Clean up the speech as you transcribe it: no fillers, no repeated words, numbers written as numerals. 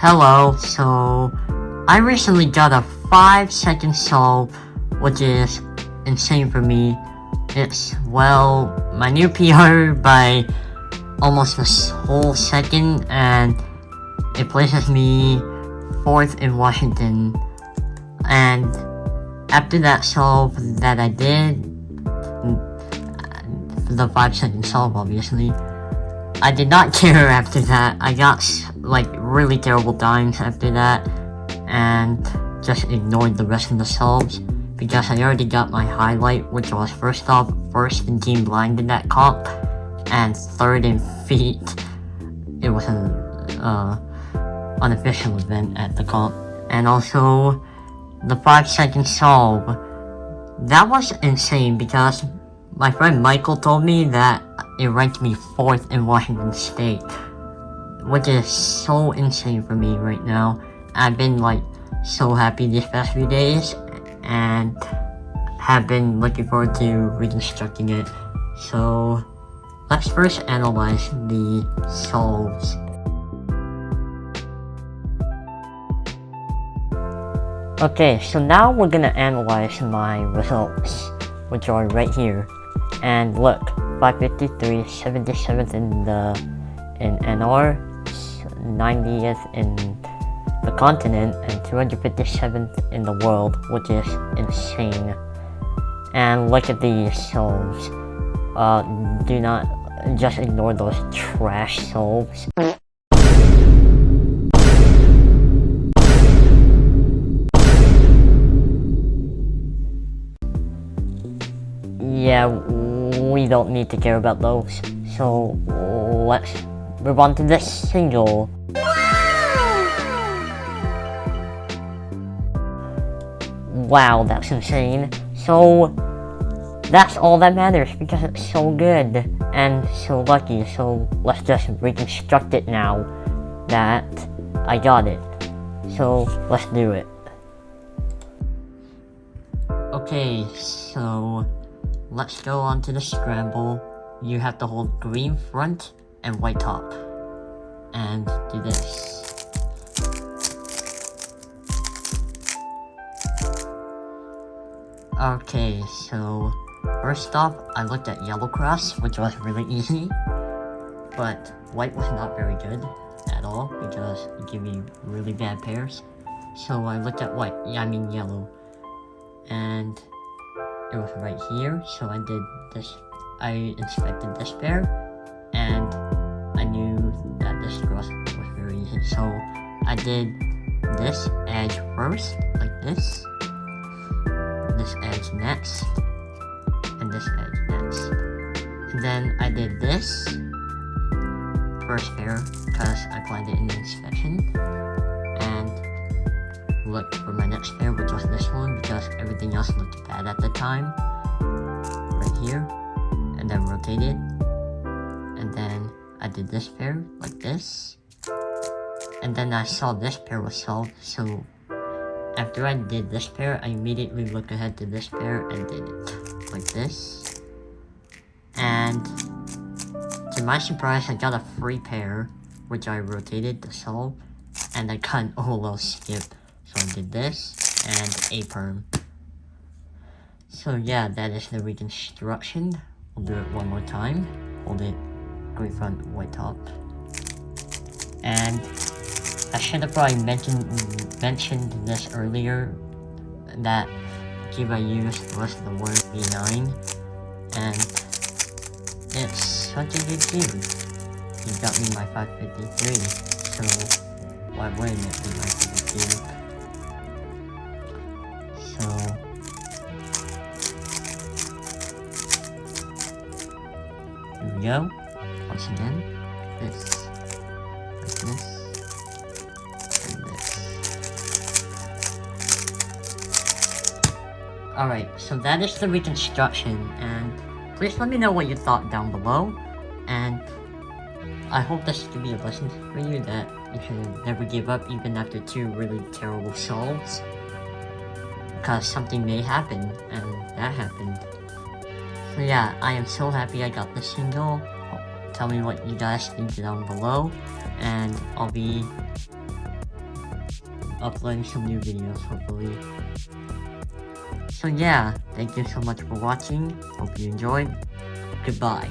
Hello, so I recently got a 5-second solve, which is insane for me. It's, well, my new PR by almost a whole second, and it places me 4th in Washington. And after that solve that I did, the 5-second solve obviously, I did not care after that. I got like really terrible times after that and just ignored the rest of the solves because I already got my highlight, which was first in team blind in that comp and 3rd in feet. It was an unofficial event at the comp. And also the 5-second solve, that was insane because my friend Michael told me that it ranked me 4th in Washington State, which is so insane for me right now. I've been like so happy these past few days and have been looking forward to reconstructing it. So let's first analyze the solves. Okay, so now we're gonna analyze my results, which are right here. And look, 553, 77th in NR, 90th in the continent, and 257th in the world, which is insane. And look at these solves. Do not just ignore those trash solves. Yeah, we don't need to care about those. So let's move on to this single. Wow, that's insane. So that's all that matters because it's so good and so lucky. So let's just reconstruct it now that I got it. So let's do it. Okay, so let's go on to the scramble. You have to hold green front and white top. And do this. Okay, so first off, I looked at yellow cross, which was really easy. But white was not very good at all because it gave me really bad pairs. So I looked at yellow. And it was right here, so I did this. I inspected this pair, and I knew that this cross was very easy. So I did this edge first, like this edge next, and this edge next. And then I did this first pair because I planned it in the inspection. And looked for my next pair, which was this one, because everything else looked bad at the time. Right here. And then rotated. And then I did this pair, like this. And then I saw this pair was solved, so after I did this pair, I immediately looked ahead to this pair and did it. Like this. And to my surprise, I got a free pair, which I rotated to solve. And I got an OLL skip. So I did this, and a perm. So yeah, that is the reconstruction. We'll do it one more time. Hold it, green front, white top. And I should have probably mentioned this earlier, that give I used was the word V9. And it's such a good cube. He got me my 553, so why wouldn't it be my favorite cube? So here we go. Once again, this, and this. Alright, so that is the reconstruction, and please let me know what you thought down below, and I hope this could be a lesson for you that you should never give up even after 2 really terrible solves. Because something may happen, and that happened. So yeah, I am so happy I got this single. Tell me what you guys think down below, and I'll be uploading some new videos, hopefully. So yeah, thank you so much for watching. Hope you enjoyed. Goodbye.